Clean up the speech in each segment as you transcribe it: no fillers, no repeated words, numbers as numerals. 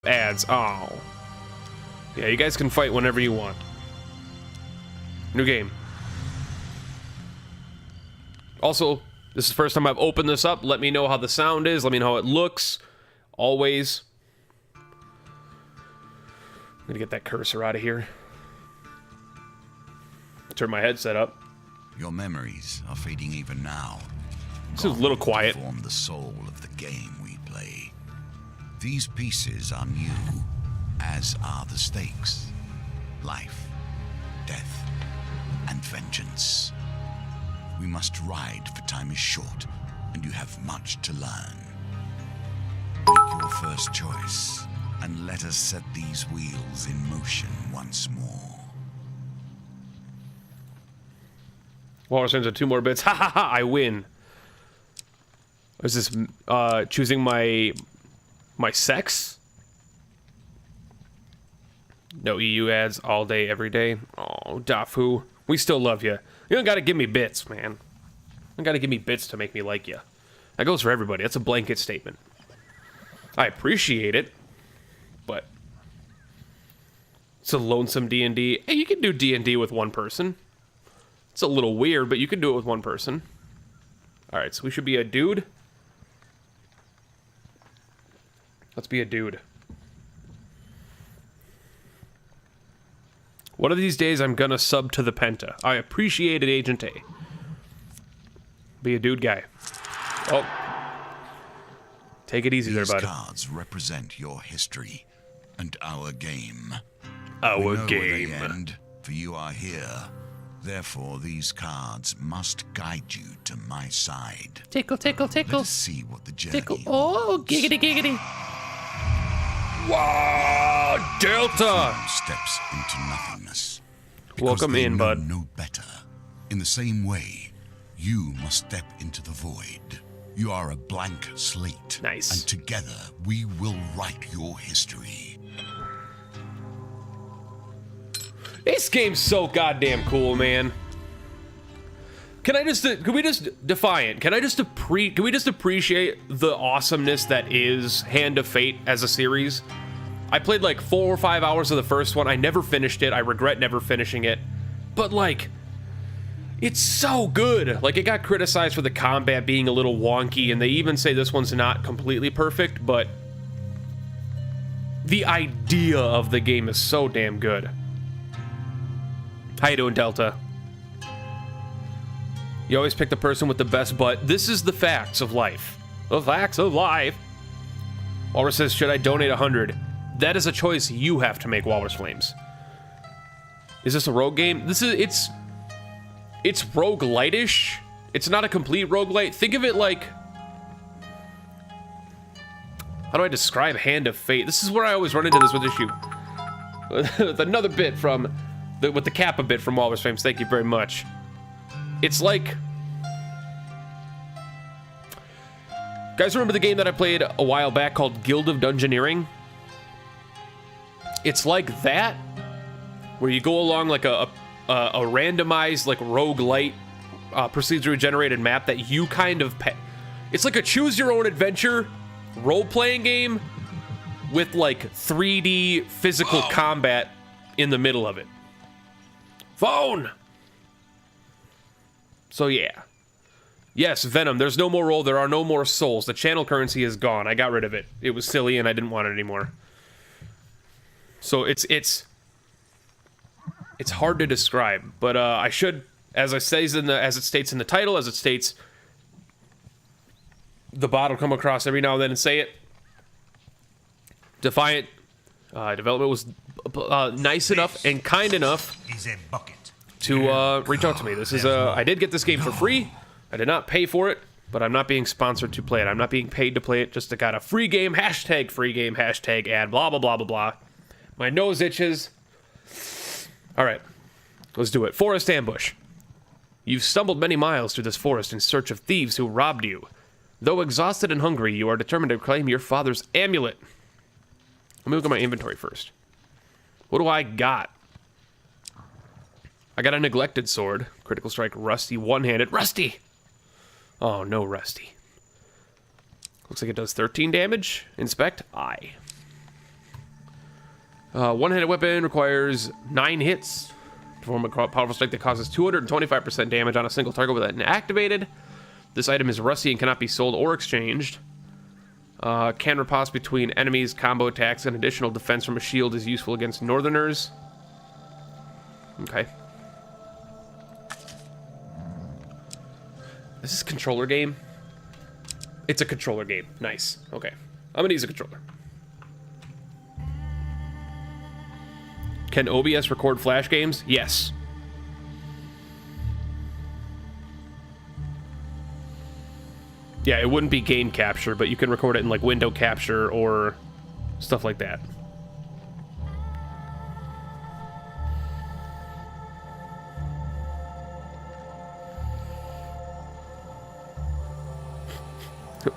ads. Oh. Yeah, you guys can fight whenever you want. New game. Also, this is the first time I've opened this up. Let me know how the sound is. Let me know how it looks. Always. I'm gonna get that cursor out of here. Turn my headset up. Your memories are fading even now. This is a little quiet. Form the soul of the game we play. These pieces are new, as are the stakes. Life, death, and vengeance. We must ride, for time is short, and you have much to learn. Make your first choice, and let us set these wheels in motion once more. Walrus turns at 2 more bits. Ha ha ha! I win. Is this choosing my sex? No EU ads all day, every day. Oh, Dafu, we still love you. You don't gotta give me bits, man. You don't gotta give me bits to make me like you. That goes for everybody. That's a blanket statement. I appreciate it, but it's a lonesome D&D. Hey, you can do D&D with one person. It's a little weird, but you can do it with one person. All right, so we should be a dude. Let's be a dude. One of these days, I'm gonna sub to the Penta. I appreciate it, Agent A. Be a dude guy. Oh. Take it easy there, bud. These cards represent your history and our game. Our game. game. End, for you are here. Therefore, these cards must guide you to my side. Tickle, tickle, tickle. Let us see what the journey Tickle. Oh, holds. giggity, giggity. Wow, Delta! Steps into nothingness. Welcome in, know bud. no better. In the same way, you must step into the void. You are a blank slate. Nice. And together, we will write your history. This game's so goddamn cool, man. Can we just Defiant? Can we just appreciate the awesomeness that is Hand of Fate as a series? I played like 4 or 5 hours of the first one. I never finished it. I regret never finishing it. But like, it's so good. Like, it got criticized for the combat being a little wonky, and they even say this one's not completely perfect, but the idea of the game is so damn good. How you doing, Delta? You always pick the person with the best butt. This is the facts of life. The facts of life. Walrus says, should I donate 100? That is a choice you have to make, Walrus Flames. Is this a rogue game? It's roguelite-ish. It's not a complete roguelite. Think of it like... How do I describe Hand of Fate? This is where I always run into this with issue. With another bit from... with the Kappa bit from Walrus Flames. Thank you very much. It's like... Guys, remember the game that I played a while back called Guild of Dungeoneering? It's like that, where you go along like a randomized, like, roguelite, procedurally generated map that you kind of... It's like a choose-your-own-adventure role-playing game with, like, 3D physical combat in the middle of it. Phone! So, yeah. Yes, Venom, there's no more roll, there are no more souls. The channel currency is gone. I got rid of it. It was silly and I didn't want it anymore. So it's hard to describe, but I should, as it states in the title, as it states, the bot will come across every now and then and say it. Defiant development was nice enough and kind enough to reach out to me. This is I did get this game for free. I did not pay for it, but I'm not being sponsored to play it. I'm not being paid to play it. Just got a free game, hashtag ad, blah, blah, blah, blah, blah. My nose itches. All right, let's do it. Forest ambush. You've stumbled many miles through this forest in search of thieves who robbed you. Though exhausted and hungry, you are determined to claim your father's amulet. Let me look at my inventory first. What do I got? I got a neglected sword. Critical strike, rusty, one-handed. Rusty! Oh, no, rusty. Looks like it does 13 damage. Inspect. Aye. One-handed weapon requires 9 hits. Perform a powerful strike that causes 225% damage on a single target with it activated. This item is rusty and cannot be sold or exchanged. Can riposte between enemies, combo attacks, and additional defense from a shield is useful against northerners. Okay. This is a controller game? It's a controller game. Nice. Okay. I'm gonna use a controller. Can OBS record Flash games? Yes. Yeah, it wouldn't be game capture, but you can record it in like window capture or stuff like that.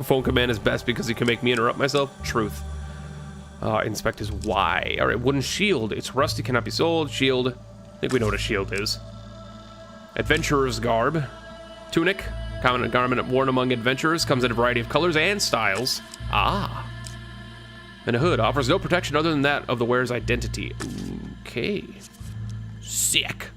Phone command is best because he can make me interrupt myself. Truth. Inspect is Y. All right, wooden shield. It's rusty, cannot be sold. Shield. I think we know what a shield is. Adventurer's garb. Tunic. Common garment worn among adventurers. Comes in a variety of colors and styles. Ah. And a hood. Offers no protection other than that of the wearer's identity. Okay. Sick.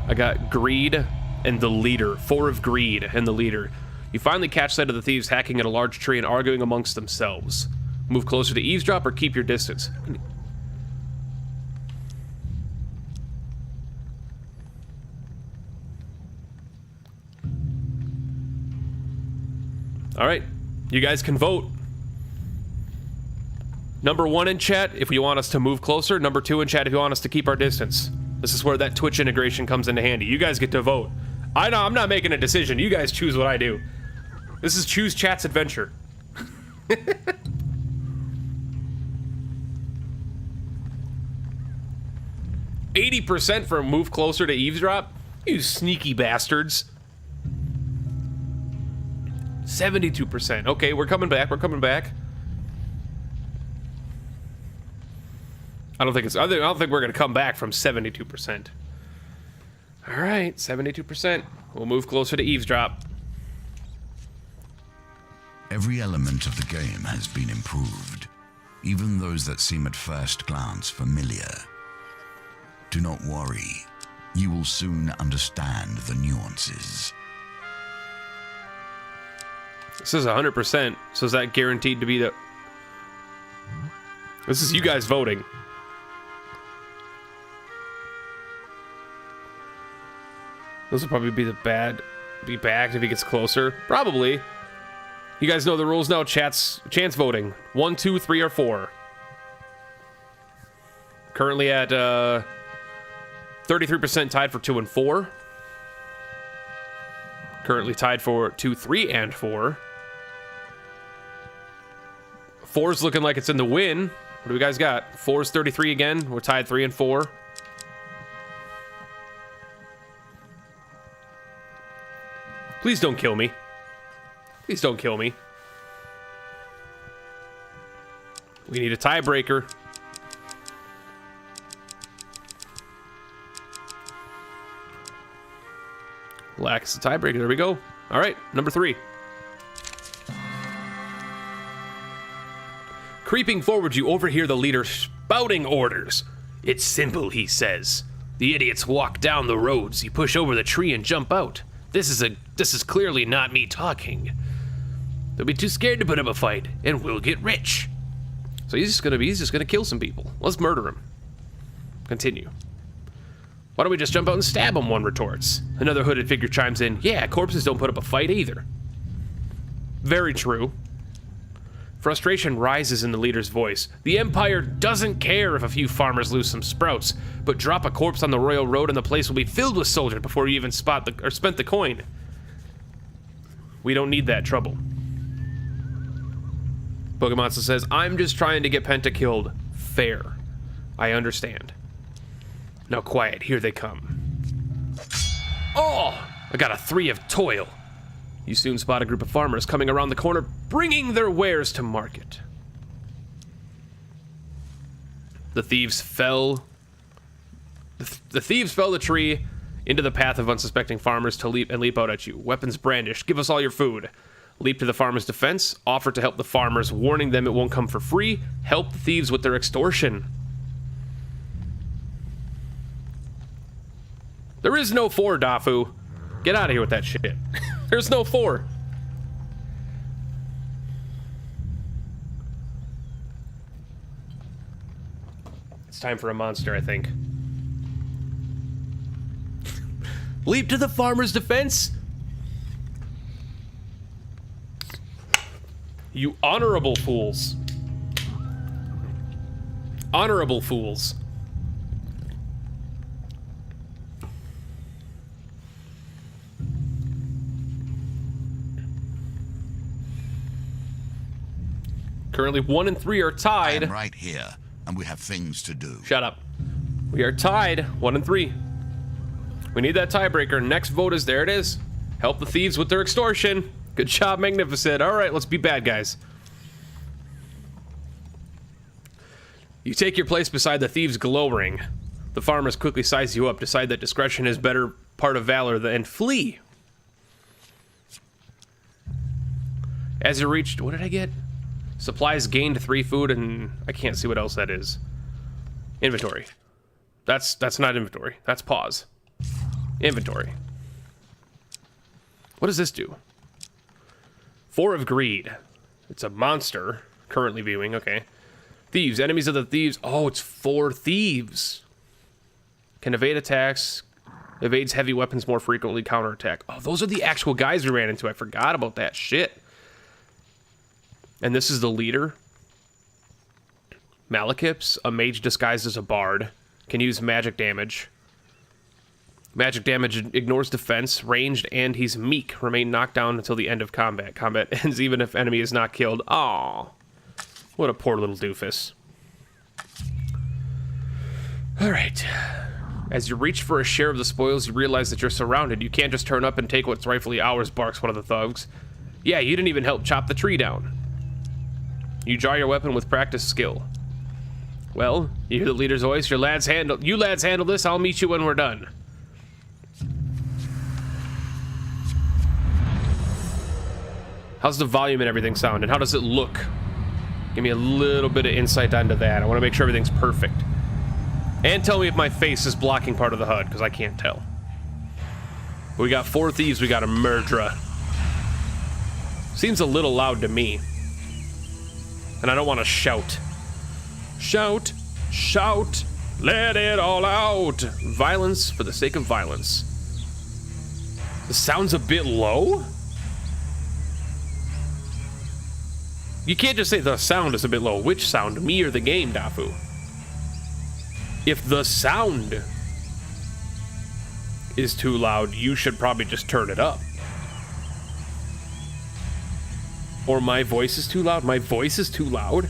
I got greed and the leader. 4 of greed and the leader. You finally catch sight of the thieves hacking at a large tree and arguing amongst themselves. Move closer to eavesdrop or keep your distance. All right, you guys can vote. Number 1 in chat if you want us to move closer. Number 2 in chat if you want us to keep our distance. This is where that Twitch integration comes into handy. You guys get to vote. I know, I'm not making a decision. You guys choose what I do. This is choose chat's adventure. 80% for move closer to eavesdrop? You sneaky bastards. 72%. Okay, we're coming back. We're coming back. I don't think we're gonna come back from 72%. All right, 72%. We'll move closer to eavesdrop. Every element of the game has been improved, even those that seem at first glance familiar. Do not worry, you will soon understand the nuances. This is 100%, so is that guaranteed to be the... This is you guys voting. This will probably be the bad... Be back if he gets closer. Probably. You guys know the rules now. Chance voting. 1, 2, 3, or 4. Currently at 33% tied for 2 and 4. Currently tied for 2, 3, and 4. 4's looking like it's in the win. What do we guys got? 4's 33 again. We're tied 3 and 4. Please don't kill me. Please don't kill me. We need a tiebreaker. Lacks a tiebreaker. There we go. All right, number 3. Creeping forward, you overhear the leader spouting orders. It's simple, he says. The idiots walk down the roads. You push over the tree and jump out. This is clearly not me talking. They'll be too scared to put up a fight, and we'll get rich. So he's just gonna kill some people. Let's murder him. Continue. Why don't we just jump out and stab him? One retorts. Another hooded figure chimes in. Yeah, corpses don't put up a fight either. Very true. Frustration rises in the leader's voice. The Empire doesn't care if a few farmers lose some sprouts, but drop a corpse on the royal road and the place will be filled with soldiers before you even spent the coin. We don't need that trouble. Pokemonster says, I'm just trying to get Penta killed. Fair. I understand. Now quiet, here they come. Oh! I got a 3 of toil. You soon spot a group of farmers coming around the corner, bringing their wares to market. The thieves fell the tree into the path of unsuspecting farmers to leap out at you. Weapons brandished. Give us all your food. Leap to the farmer's defense. Offer to help the farmers, warning them it won't come for free. Help the thieves with their extortion. There is no 4, Dafu. Get out of here with that shit. There's no 4. It's time for a monster, I think. Leap to the farmer's defense. You honorable fools. Honorable fools. Currently 1 and 3 are tied. I'm right here, and we have things to do. Shut up. We are tied 1 and 3. We need that tiebreaker. Next vote is, there it is. Help the thieves with their extortion. Good job, Magnificent. All right, let's be bad guys. You take your place beside the thieves' glow ring. The farmers quickly size you up, decide that discretion is better part of valor, and flee. As you reached, what did I get? Supplies gained 3 food, and I can't see what else that is. Inventory. That's not inventory. That's pause. Inventory. What does this do? 4 of greed. It's a monster. Currently viewing. Okay. Thieves. Enemies of the thieves. Oh, it's 4 thieves. Can evade attacks. Evades heavy weapons more frequently. Counterattack. Oh, those are the actual guys we ran into. I forgot about that shit. And this is the leader. Malachips, a mage disguised as a bard. Can use magic damage. Magic damage ignores defense, ranged, and he's meek. Remain knocked down until the end of combat. Combat ends even if enemy is not killed. Aww. What a poor little doofus. Alright. As you reach for a share of the spoils, you realize that you're surrounded. You can't just turn up and take what's rightfully ours, barks one of the thugs. Yeah, you didn't even help chop the tree down. You draw your weapon with practiced skill. Well, you hear the leader's voice. You lads handle this. I'll meet you when we're done. How's the volume and everything sound, and how does it look? Give me a little bit of insight onto that. I want to make sure everything's perfect. And tell me if my face is blocking part of the HUD, because I can't tell. We got 4 thieves. We got a murderer. Seems a little loud to me. And I don't want to shout. Shout, shout, let it all out. Violence for the sake of violence. The sound's a bit low? You can't just say the sound is a bit low. Which sound? Me or the game, Dafu? If the sound is too loud, you should probably just turn it up. Or my voice is too loud? My voice is too loud?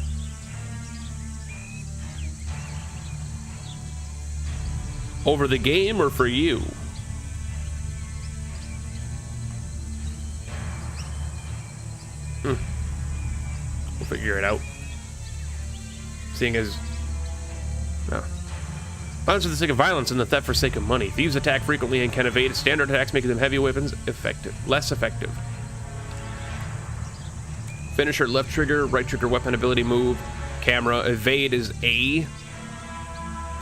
Over the game or for you? We'll figure it out. Seeing as... No. Violence for the sake of violence and the theft for sake of money. Thieves attack frequently and can evade standard attacks, making them heavy weapons less effective. Finisher, left trigger, right trigger, weapon ability move. Camera, evade is A.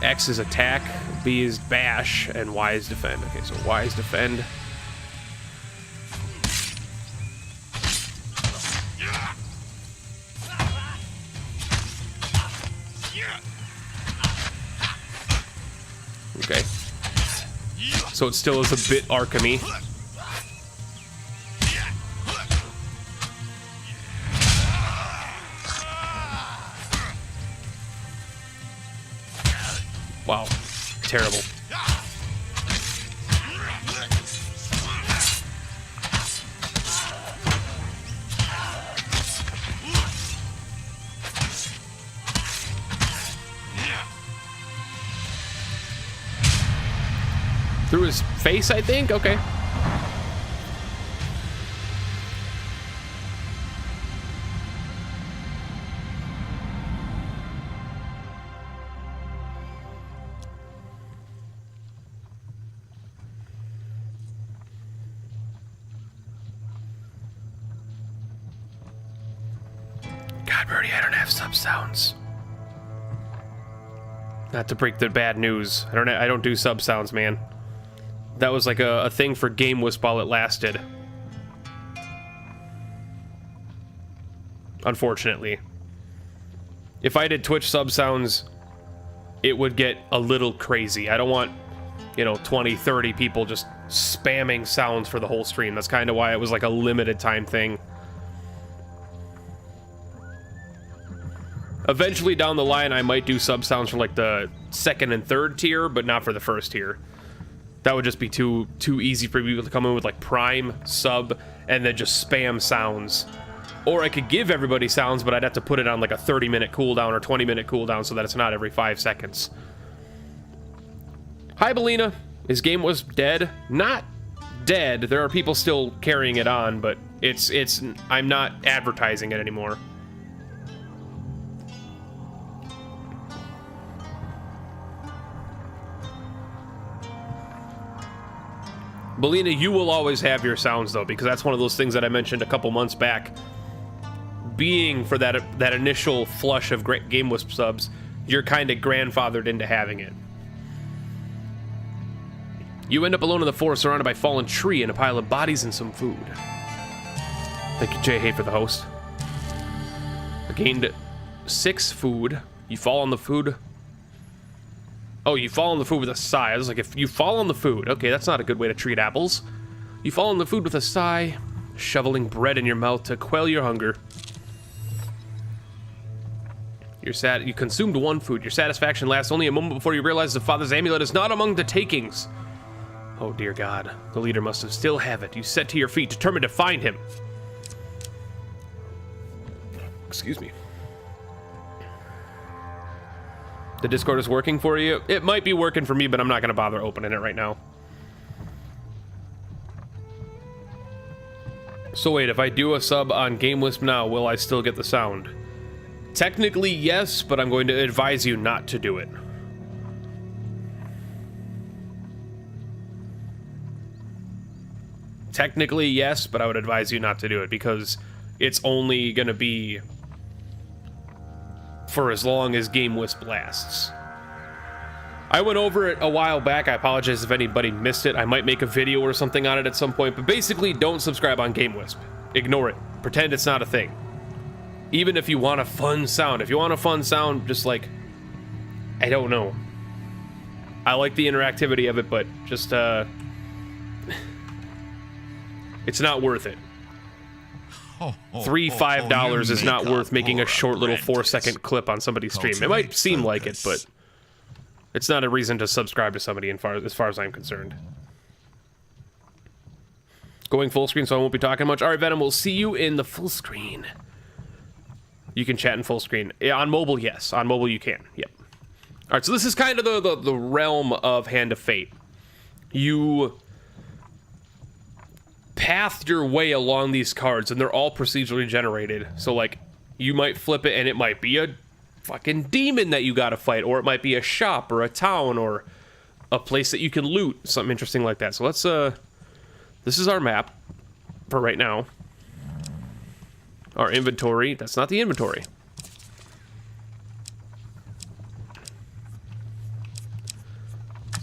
X is attack, B is bash, and Y is defend. Okay, so Y is defend. Okay. So it still is a bit Arkham-y. Wow. Terrible. Through his face, I think? Okay. God, Birdie, I don't have sub sounds. Not to break the bad news. I don't do sub sounds, man. That was like a thing for Game Wisp while it lasted. Unfortunately. If I did Twitch sub sounds, it would get a little crazy. I don't want, you know, 20, 30 people just spamming sounds for the whole stream. That's kind of why it was like a limited time thing. Eventually down the line, I might do sub sounds for like the second and third tier, but not for the first tier. That would just be too easy for people to come in with like prime, sub, and then just spam sounds. Or I could give everybody sounds, but I'd have to put it on like a 30-minute cooldown or 20-minute cooldown so that it's not every 5 seconds. Hi, Belina. His game was dead. Not dead. There are people still carrying it on, but I'm not advertising it anymore. Belina, you will always have your sounds, though, because that's one of those things that I mentioned a couple months back. Being for that initial flush of great Game Wisp subs, you're kind of grandfathered into having it. You end up alone in the forest, surrounded by a fallen tree and a pile of bodies and some food. Thank you, Jay Hay, for the host. I gained 6 food. You fall on the food. Oh, you fall on the food with a sigh. I was like, if you fall on the food, okay, that's not a good way to treat apples. You fall on the food with a sigh, shoveling bread in your mouth to quell your hunger. You're sad. You consumed 1 food. Your satisfaction lasts only a moment before you realize the father's amulet is not among the takings. Oh, dear God. The leader must have still have it. You set to your feet, determined to find him. Excuse me. The Discord is working for you? It might be working for me, but I'm not going to bother opening it right now. So wait, if I do a sub on Game Wisp now, will I still get the sound? Technically, yes, but I'm going to advise you not to do it. Technically, yes, but I would advise you not to do it because it's only going to be for as long as Game Wisp lasts. I went over it a while back. I apologize if anybody missed it. I might make a video or something on it at some point, but basically don't subscribe on Game Wisp. Ignore it. Pretend it's not a thing. Even if you want a fun sound. If you want a fun sound, just like, I don't know. I like the interactivity of it, but just, it's not worth it. $5 is not worth making a short little 4-second clip on somebody's stream. It might seem like it, but it's not a reason to subscribe to somebody as far as I'm concerned. Going full screen, so I won't be talking much. All right, Venom, we'll see you in the full screen. You can chat in full screen. Yeah, on mobile, yes. On mobile, you can. Yep. All right, so this is kind of the realm of Hand of Fate. You path your way along these cards, and they're all procedurally generated. So, like, you might flip it, and it might be a fucking demon that you gotta fight, or it might be a shop, or a town, or a place that you can loot. Something interesting like that. So let's, this is our map for right now. Our inventory. That's not the inventory.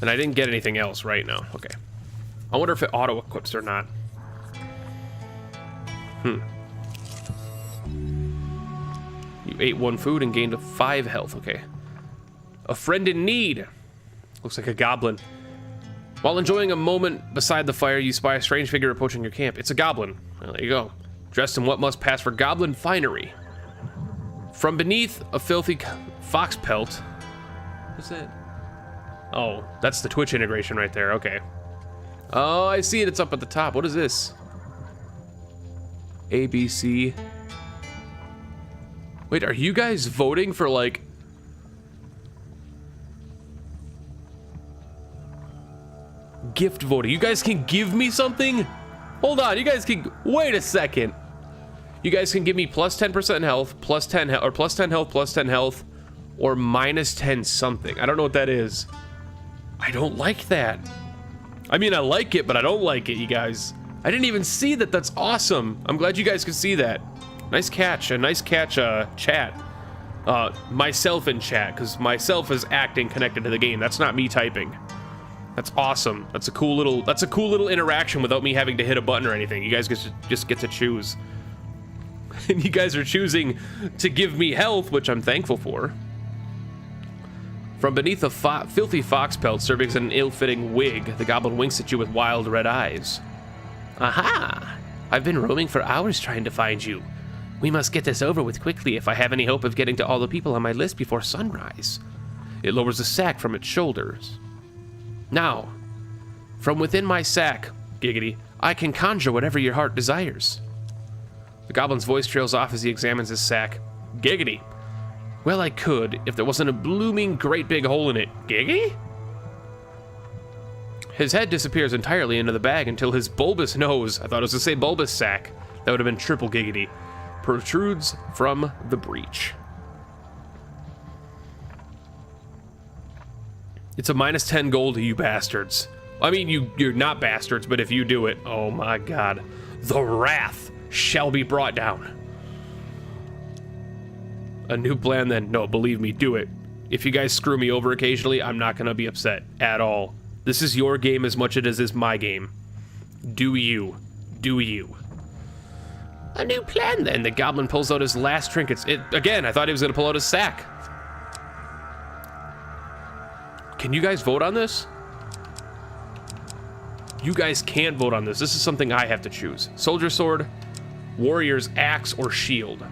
And I didn't get anything else right now. Okay. I wonder if it auto-equips or not. You ate 1 food and gained 5 health. Okay. A friend in need. Looks like a goblin. While enjoying a moment beside the fire, you spy a strange figure approaching your camp. It's a goblin. Well, there you go. Dressed in what must pass for goblin finery. From beneath a filthy fox pelt. What's that? Oh, that's the Twitch integration right there. Okay. Oh, I see it. It's up at the top. What is this? ABC. Wait, are you guys voting for, like... gift voting? You guys can give me something? Hold on, you guys can... Wait a second. You guys can give me plus 10% health, plus 10 health, or plus 10 health, plus 10 health, or minus 10 something. I don't know what that is. I don't like that. I mean, I like it, but I don't like it, you guys. I didn't even see that. That's awesome. I'm glad you guys could see that. Nice catch. A nice catch, chat. Myself in chat, because myself is acting connected to the game. That's not me typing. That's awesome. That's a cool little interaction without me having to hit a button or anything. You guys just get to choose. And you guys are choosing to give me health, which I'm thankful for. From beneath a filthy fox pelt serving as an ill-fitting wig, the goblin winks at you with wild red eyes. Aha! I've been roaming for hours trying to find you. We must get this over with quickly if I have any hope of getting to all the people on my list before sunrise. It lowers a sack from its shoulders. Now, from within my sack, giggity, I can conjure whatever your heart desires. The goblin's voice trails off as he examines his sack. Giggity. Well, I could, if there wasn't a blooming great big hole in it. Giggity? His head disappears entirely into the bag until his bulbous nose, I thought it was to say bulbous sack, that would have been triple giggity, protrudes from the breach. It's a minus 10 gold to you bastards. I mean, you're not bastards, but if you do it, oh my god. The wrath shall be brought down. A new plan then? No, believe me, do it. If you guys screw me over occasionally, I'm not gonna be upset at all. This is your game as much as it is my game. Do you. Do you. A new plan then. The goblin pulls out his last trinkets. Again, I thought he was gonna pull out his sack. Can you guys vote on this? You guys can't vote on this. This is something I have to choose. Soldier sword, warrior's axe, or shield.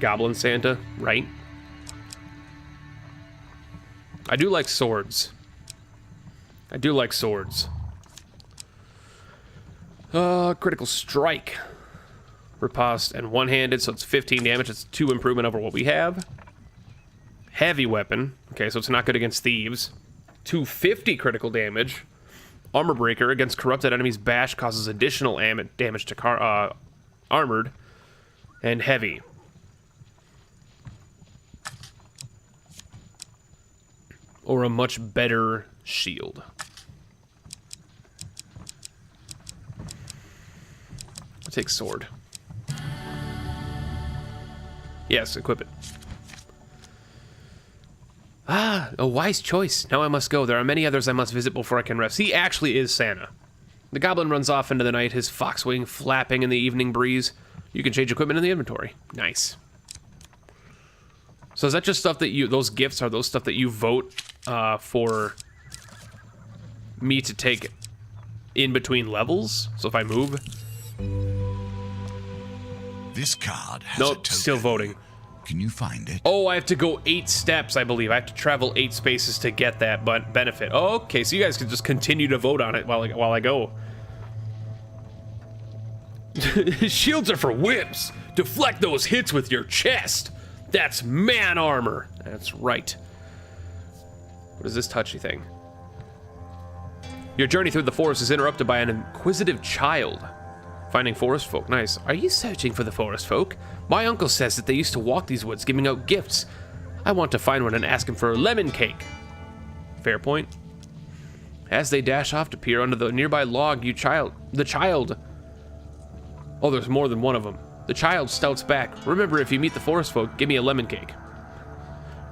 Goblin Santa, right? I do like swords. I do like swords. Critical strike. Riposte and one-handed, so it's 15 damage. It's 2 improvement over what we have. Heavy weapon. Okay, so it's not good against thieves. 250 critical damage. Armor breaker against corrupted enemies. Bash causes additional damage to armored. And heavy. Or a much better shield. I'll take sword. Yes, equip it. Ah, a wise choice. Now I must go. There are many others I must visit before I can rest. He actually is Santa. The goblin runs off into the night, his fox wing flapping in the evening breeze. You can change equipment in the inventory. Nice. So is that just stuff that you... Those gifts, are those stuff that you vote for me to take in between levels? So if I move... This card has nope, a token. Still voting. Can you find it? Oh, I have to go 8 steps, I believe. I have to travel 8 spaces to get that benefit. Oh, okay, so you guys can just continue to vote on it while I go. Shields are for whips. Deflect those hits with your chest. That's man armor. That's right. What is this touchy thing? Your journey through the forest is interrupted by an inquisitive child. Finding forest folk. Nice. Are you searching for the forest folk? My uncle says that they used to walk these woods giving out gifts. I want to find one and ask him for a lemon cake. Fair point. As they dash off to peer under the nearby log, the child... Oh, there's more than one of them. The child stouts back. Remember, if you meet the forest folk, give me a lemon cake.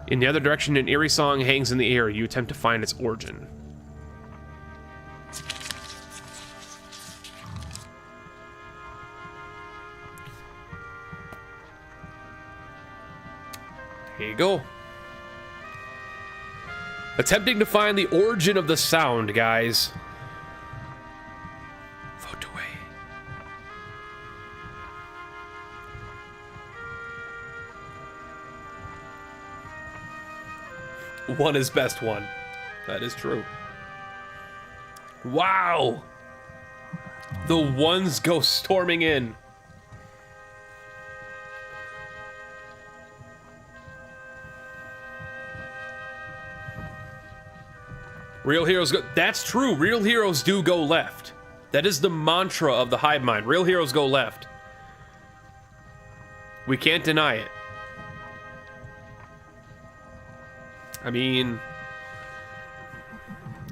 In the other direction, an eerie song hangs in the air. You attempt to find its origin. Here you go. Attempting to find the origin of the sound, guys. Vote away. One is best one. That is true. Wow! The ones go storming in. Real heroes go... That's true. Real heroes do go left. That is the mantra of the hive mind. Real heroes go left. We can't deny it. I mean...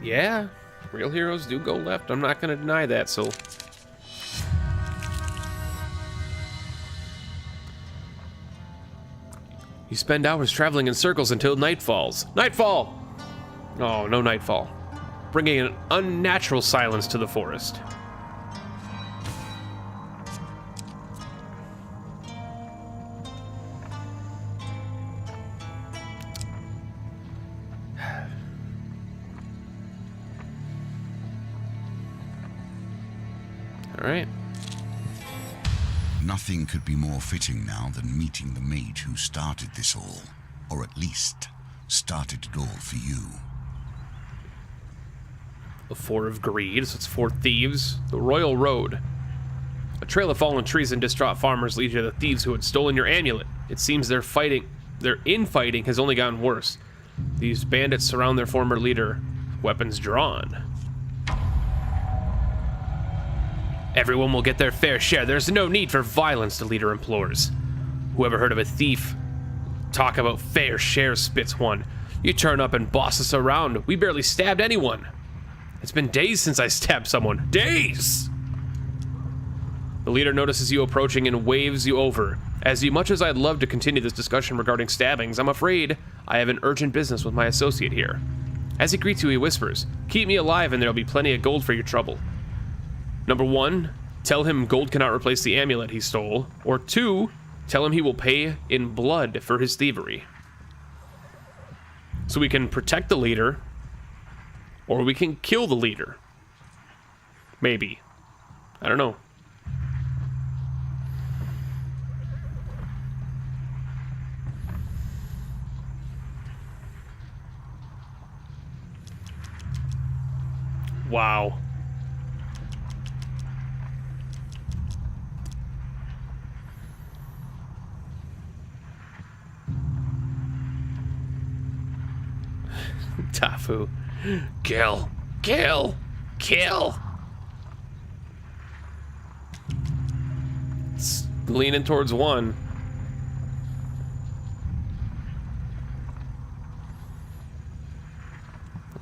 Yeah. Real heroes do go left. I'm not going to deny that, so... You spend hours traveling in circles until night falls. Nightfall! Oh, no nightfall. Bringing an unnatural silence to the forest. All right. Nothing could be more fitting now than meeting the mate who started this all, or at least started it all for you. The Four of Greed, so it's 4 thieves. The Royal Road. A trail of fallen trees and distraught farmers leads you to the thieves who had stolen your amulet. It seems their infighting has only gotten worse. These bandits surround their former leader, weapons drawn. Everyone will get their fair share. There's no need for violence, the leader implores. Whoever heard of a thief? Talk about fair share, spits one. You turn up and boss us around. We barely stabbed anyone. It's been days since I stabbed someone. Days! The leader notices you approaching and waves you over. As much as I'd love to continue this discussion regarding stabbings, I'm afraid I have an urgent business with my associate here. As he greets you, he whispers, keep me alive and there'll be plenty of gold for your trouble. Number 1, tell him gold cannot replace the amulet he stole. Or 2, tell him he will pay in blood for his thievery. So we can protect the leader, or we can kill the leader. Maybe. I don't know. Wow. Tafu. Kill. Kill. Kill. It's leaning towards 1.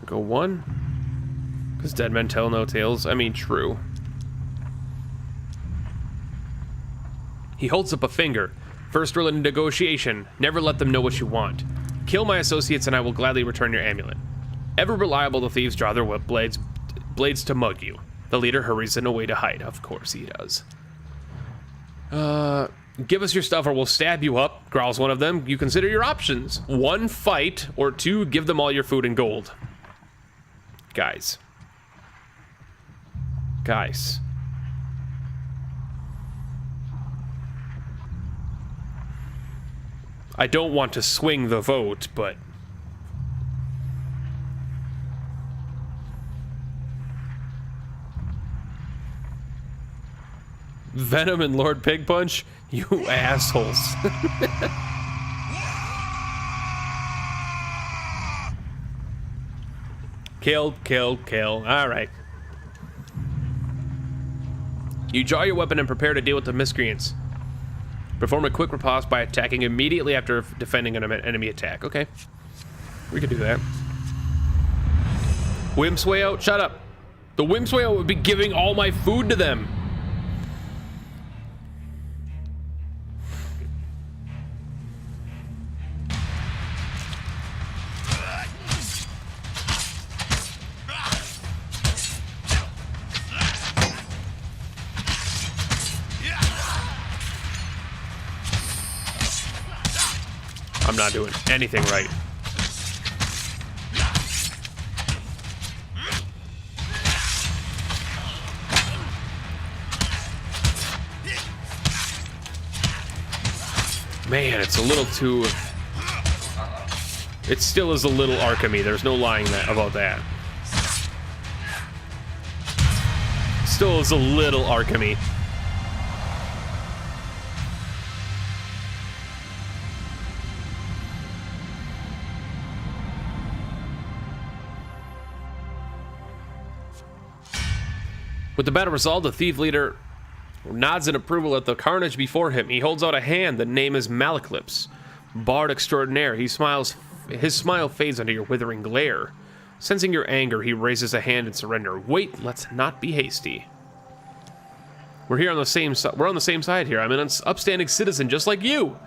Go 1. Because dead men tell no tales. I mean, true. He holds up a finger. First rule in negotiation. Never let them know what you want. Kill my associates and I will gladly return your amulet. Ever reliable, the thieves draw their whip blades to mug you. The leader hurries in a way to hide. Of course he does. Give us your stuff or we'll stab you up, growls one of them. You consider your options. 1, fight, or 2, give them all your food and gold. Guys. I don't want to swing the vote, but... Venom and Lord Pig Punch? You assholes. Kill, kill, kill. Alright. You draw your weapon and prepare to deal with the miscreants. Perform a quick riposte by attacking immediately after defending an enemy attack. Okay. We could do that. Wimp's way out? Shut up. The Wimp's way out would be giving all my food to them. I'm not doing anything right. Man, it's a little too... It still is a little Arkham-y. There's no lying about that. Still is a little Arkham-y. With the battle resolved, the thief leader nods in approval at the carnage before him. He holds out a hand. The name is Malaclips, Bard Extraordinaire. He smiles. His smile fades under your withering glare. Sensing your anger, he raises a hand in surrender. Wait, let's not be hasty. We're on the same side here. I'm an upstanding citizen just like you.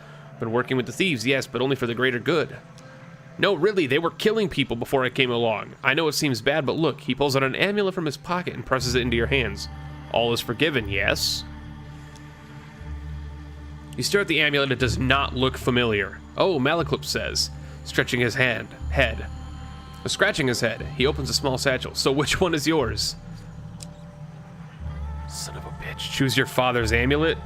Been working with the thieves, yes, but only for the greater good. No, really, they were killing people before I came along. I know it seems bad, but look, he pulls out an amulet from his pocket and presses it into your hands. All is forgiven, yes? You stare at the amulet, it does not look familiar. Oh, Malaclip says, stretching his head. Scratching his head, he opens a small satchel. So which one is yours? Son of a bitch. Choose your father's amulet?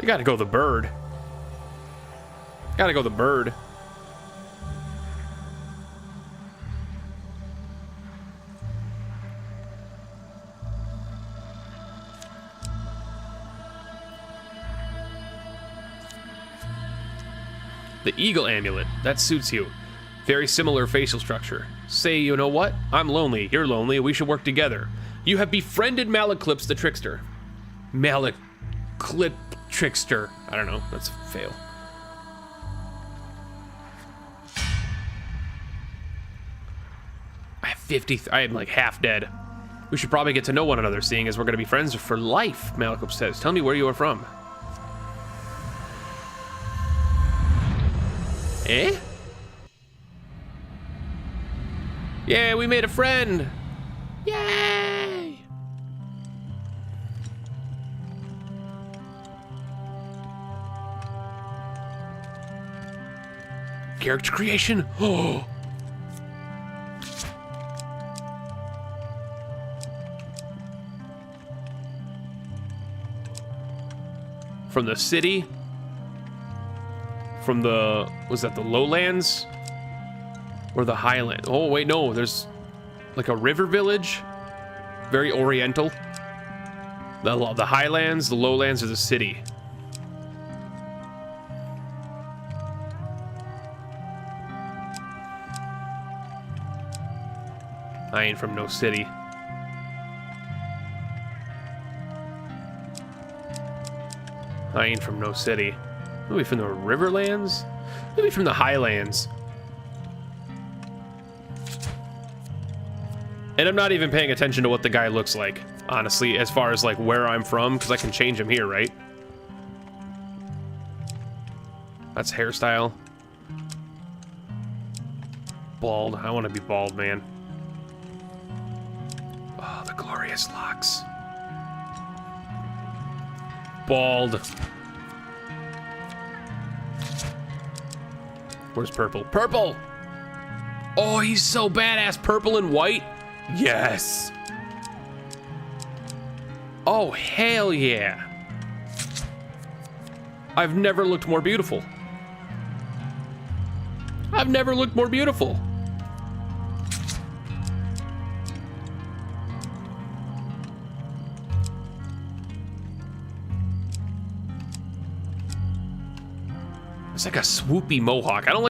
You gotta go the bird. Gotta go the bird. The eagle amulet. That suits you. Very similar facial structure. Say, you know what? I'm lonely. You're lonely. We should work together. You have befriended Malaclips the trickster. Malaclip trickster. I don't know. That's a fail. I have 50. I am like half dead. We should probably get to know one another, seeing as we're going to be friends for life, Malaclip says. Tell me where you are from. Eh? Yeah, we made a friend. Yay! Character creation. Oh. From the city. From the, was that the lowlands? Or the highland? Oh, wait, no, there's like a river village. Very oriental. The highlands, the lowlands, or the city. I ain't from no city. I ain't from no city. Maybe from the Riverlands? Maybe from the Highlands. And I'm not even paying attention to what the guy looks like, honestly, as far as like where I'm from, because I can change him here, right? That's hairstyle. Bald. I want to be bald, man. Oh, the glorious locks. Bald. Where's purple? Purple! Oh, he's so badass. Purple and white? Yes. Oh, hell yeah. I've never looked more beautiful. I've never looked more beautiful. It's like a swoopy mohawk. I don't like